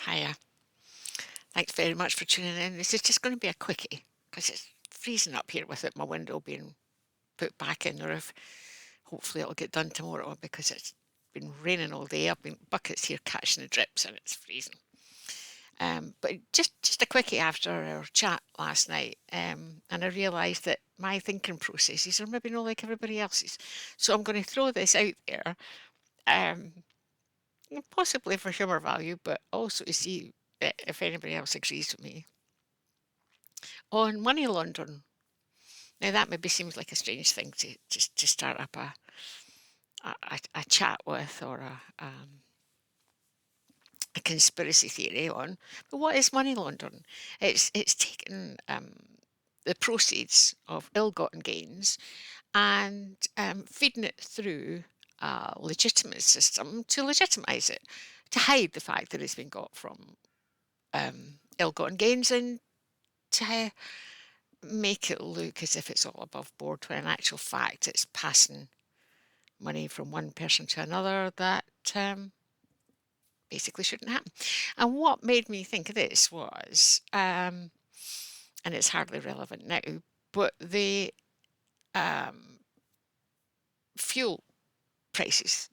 Hiya. Thanks very much for tuning in. This is just going to be a quickie because it's freezing up here with it, my window being put back in the roof. Hopefully it'll get done tomorrow because it's been raining all day. I've been buckets here catching the drips and it's freezing. But just a quickie after our chat last night, and I realised that my thinking processes are maybe not like everybody else's. So I'm going to throw this out there, um, possibly for humour value, but also to see if anybody else agrees with me on money laundering. Now that maybe seems like a strange thing to start up a chat with or a conspiracy theory on. But what is money laundering? It's taking the proceeds of ill-gotten gains and feeding it through a legitimate system to legitimise it, to hide the fact that it's been got from ill-gotten gains and to make it look as if it's all above board when in actual fact it's passing money from one person to another that basically shouldn't happen. And what made me think of this was, and it's hardly relevant now, but the fuel prices,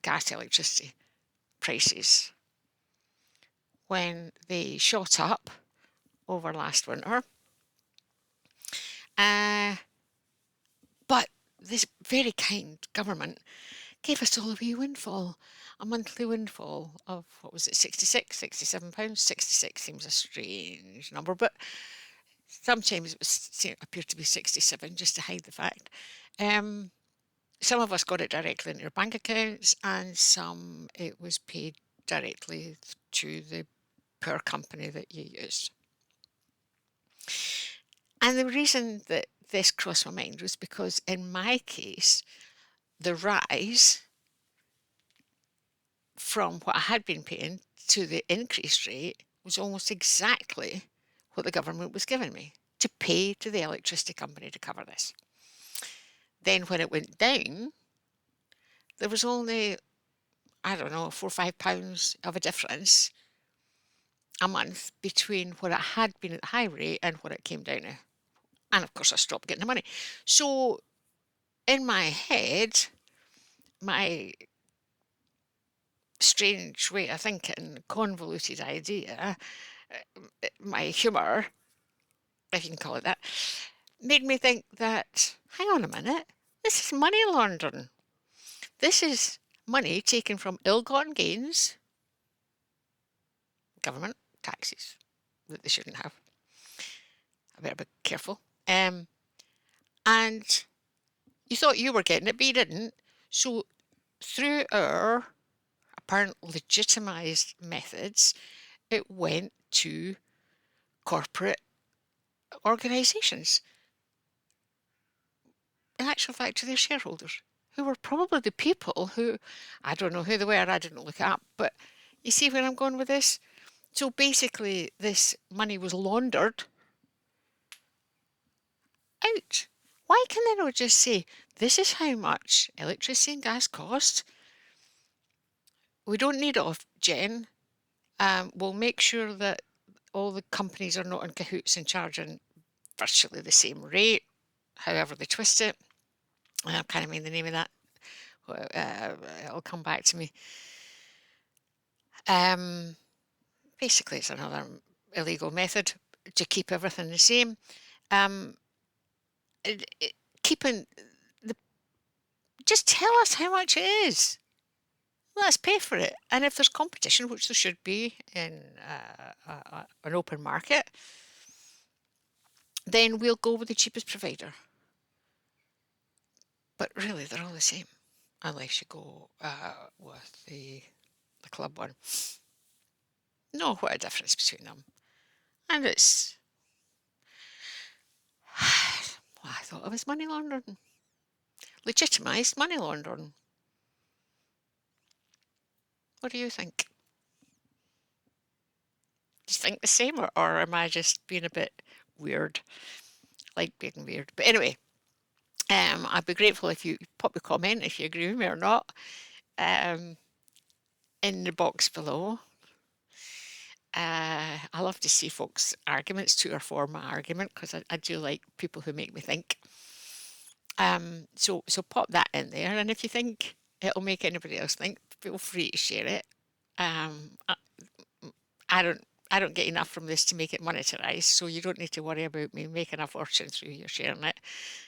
gas, electricity prices, when they shot up over last winter. But this very kind government gave us all a wee windfall, a monthly windfall of, what was it, 66, 67 pounds? 66 seems a strange number, but sometimes it appeared to be 67 just to hide the fact. Some of us got it directly in your bank accounts and some it was paid directly to the poor company that you used. And the reason that this crossed my mind was because in my case, the rise from what I had been paying to the increased rate was almost exactly what the government was giving me to pay to the electricity company to cover this. Then when it went down, there was only, I don't know, £4 or £5 of a difference a month between what it had been at the high rate and what it came down to. And of course I stopped getting the money. So in my head, my strange way of thinking, convoluted idea, my humour, if you can call it that, made me think that, hang on a minute, this is money laundering. This is money taken from ill-gotten gains, government taxes that they shouldn't have. I better be careful. And you thought you were getting it, but you didn't. So through our apparent legitimised methods, it went to corporate organisations. In actual fact, to their shareholders, who were probably the people who, I don't know who they were, I didn't look it up, but you see where I'm going with this? So basically, this money was laundered out. Why can they not just say, this is how much electricity and gas cost? We don't need it off Jen. We'll make sure that all the companies are not in cahoots and charging virtually the same rate, however they twist it. I can't remember the name of that. It'll come back to me. Basically, it's another illegal method to keep everything the same. Keeping just tell us how much it is. Let's pay for it. And if there's competition, which there should be in an open market, then we'll go with the cheapest provider. But really, they're all the same, unless you go with the club one. No, what a difference between them. And it's, well, I thought it was money laundering. Legitimised money laundering. What do you think? Do you think the same, or am I just being a bit weird? Like being weird. But anyway, I'd be grateful if you pop a comment if you agree with me or not in the box below. I love to see folks' arguments to or for my argument because I do like people who make me think. So pop that in there, and if you think it'll make anybody else think, feel free to share it. Um, I, I don't I don't get enough from this to make it monetized, so you don't need to worry about me making a fortune through you sharing it.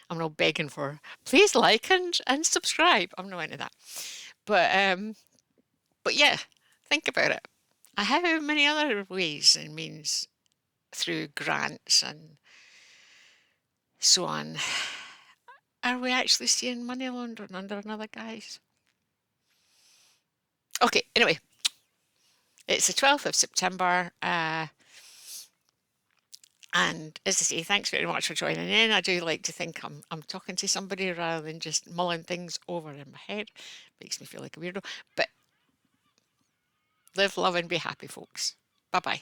I'm not begging for please like and subscribe. I'm not into that. But yeah, think about it. How many other ways and means through grants and so on are we actually seeing money laundering under another guise? Okay, anyway, it's the 12th of September. And as I say, thanks very much for joining in. I do like to think I'm talking to somebody rather than just mulling things over in my head. Makes me feel like a weirdo. But live, love, and be happy, folks. Bye bye.